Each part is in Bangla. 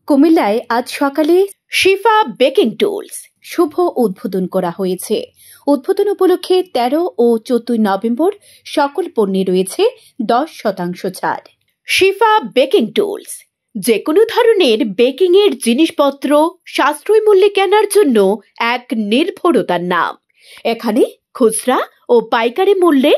কুমিল্লায় আজ সকালে শিফা বেকিং টুলস শুভ উদ্বোধন করা হয়েছে। উদ্বোধন উপলক্ষে 13 ও 14 নভেম্বর সকল পণ্যে রয়েছে 10% ছাড়। শিফা বেকিং টুলস যে কোনো ধরনের বেকিং এর জিনিসপত্র সাশ্রয়ী মূল্যে কেনার জন্য এক নির্ভরতার নাম। এখানে খুচরা ও পাইকারি মূল্যে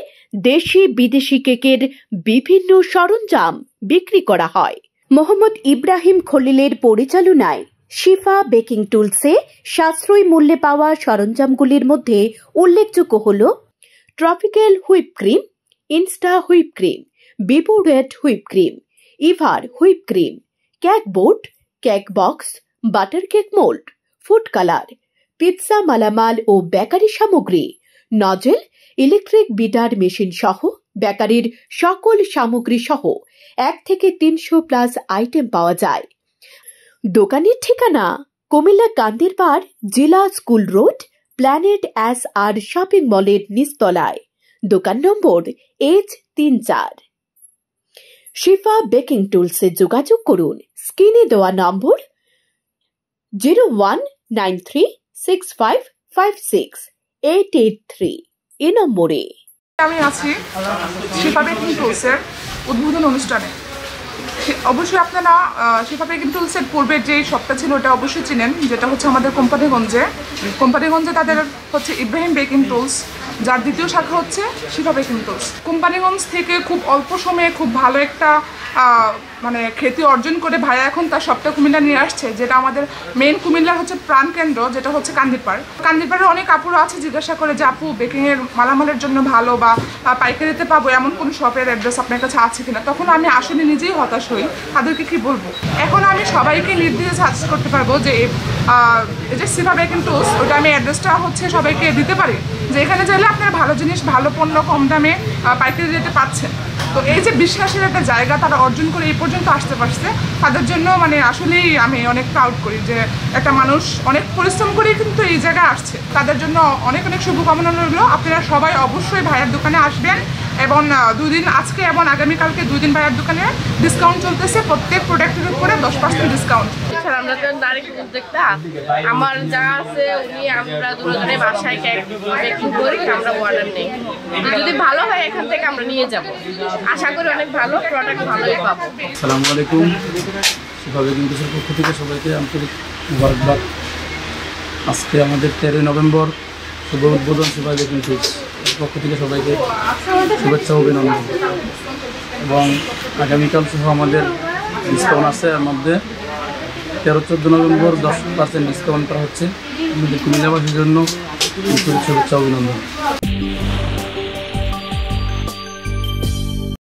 দেশি বিদেশি কেকের বিভিন্ন সরঞ্জাম বিক্রি করা হয়। মোহাম্মদ ইব্রাহিম খলিলের পরিচালনায় শিফা বেকিং টুলসে সাশ্রয়ী মূল্যে পাওয়া সরঞ্জামগুলির মধ্যে উল্লেখযোগ্য হল tropical whip cream, Insta whip cream, Bibo red whip cream, Ever whip cream, cake board, cake box, butter cake mould, food colour, pizza মালামাল ও বেকারি সামগ্রী, নজেল, ইলেকট্রিক বিটার মেশিন সহ বেকারির সকল সামগ্রী সহ 1 থেকে 300+ আইটেম পাওয়া যায়। দোকানের ঠিকানা কুমিল্লা কান্দিরপাড় জেলা school road, planet SR shopping মলের নিচতলায়। দোকান নম্বর H34। শিফা বেকিং টুলসে যোগাযোগ করুন স্ক্রিনে দেওয়া নম্বর 019365568883 এই নম্বরে। আমি আছি শিফা বেকিং টুলসের উদ্বোধন অনুষ্ঠানে। অবশ্যই আপনারা শিফা বেকিং টুলসের পূর্বের যে শপটা ছিল ওটা অবশ্যই চিনেন, যেটা হচ্ছে আমাদের কোম্পানিগঞ্জে তাদের হচ্ছে ইব্রাহিম বেকিং টুলস, যার দ্বিতীয় শাখা হচ্ছে শিফা বেকিং টুলস। কোম্পানিগঞ্জ থেকে খুব অল্প সময়ে খুব ভালো একটা মানে খ্যাতি অর্জন করে ভাইয়া এখন তার শপটা কুমিল্লা নিয়ে আসছে, যেটা আমাদের মেন কুমিল্লার হচ্ছে প্রাণকেন্দ্র, যেটা হচ্ছে কান্দিরপাড়ের অনেক আপুরা আছে জিজ্ঞাসা করে যে আপু বেকিংয়ের মালামালের জন্য ভালো বা পাইকারিতে পাবো এমন কোনো শপের অ্যাড্রেস আপনার কাছে আছে কিনা। তখন আমি আসলে নিজেই হতাশ হই, তাদেরকে কি বলবো। এখন আমি সবাইকে নির্দ্বিধায় সাজেস্ট করতে পারবো যে এই যে শিফা বেকিং টুলস, ওটা আমি অ্যাড্রেসটা হচ্ছে সবাইকে দিতে পারি, যে এখানে চাইলে আপনারা ভালো জিনিস, ভালো পণ্য কম দামে পাইকারি রেটে পাচ্ছেন। তো এই যে বিশ্বাসের একটা জায়গা তারা অর্জন করে এই পর্যন্ত আসতে পারছে, তাদের জন্য মানে আসলেই আমি অনেক প্রাউড করি যে একটা মানুষ অনেক পরিশ্রম করে কিন্তু এই জায়গায় আসছে। তাদের জন্য অনেক অনেক শুভকামনা রইল। আপনারা সবাই অবশ্যই ভাইয়ের দোকানে আসবেন এবং 2 দিন, আজকে এবং আগামীকালকে 2 দিন ভাইয়ের দোকানে ডিসকাউন্ট চলতেছে, প্রত্যেক প্রোডাক্টের উপরে 10% ডিসকাউন্ট। আমরা তো নারী উদ্যোক্তা, আমার যা আছে আমরা দুজনে বাসায় কেক বেকিং করি, আমরা অর্ডার নেই। যদি ভালো হয় এখান থেকে আমরা নিয়ে যাব, আশা করি অনেক ভালো প্রোডাক্ট ভালোই পাবো। আসসালামু আলাইকুম। শিফা বেকিং টুলসের পক্ষ থেকে সবাইকে আন্তরিক মুবারকবাদ। আজকে আমাদের 13 নভেম্বর শুভ উদ্বোধন শিফা বেকিং টুলস পক্ষ থেকে সবাইকে শুভেচ্ছা অভিনন্দন। এবং আগামীকাল সহ আমাদের ডিসকাউন্ট আছে, এর মধ্যে 13-14 নভেম্বর 10% ডিসকাউন্ট করা হচ্ছে। আমাদের কুমিল্লাবাসীর জন্য শুভেচ্ছা অভিনন্দন।